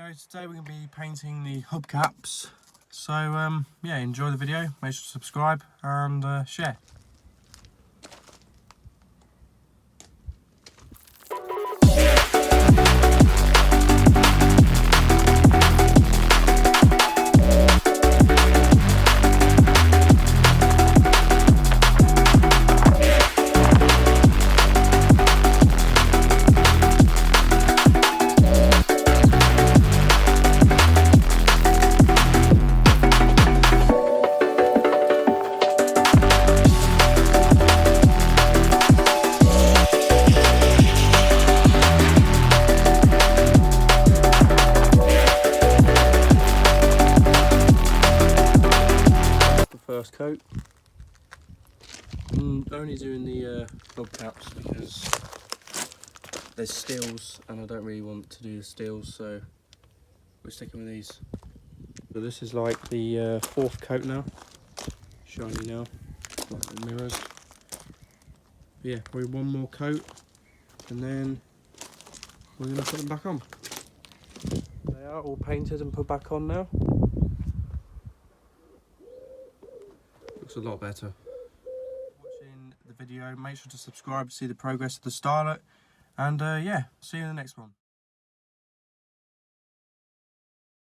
guys, today we're going to be painting the hubcaps. So yeah, enjoy the video, make sure to subscribe and share. First coat. I'm only doing the hubcaps because there's steels and I don't really want to do the steels, so we're sticking with these. So this is like the fourth coat now, shiny now, like the mirrors. But yeah, probably one more coat and then we're going to put them back on. They are all painted and put back on now. Looks a lot better. Watching the video, make sure to subscribe to see the progress of the Starlet, and yeah, see you in the next one.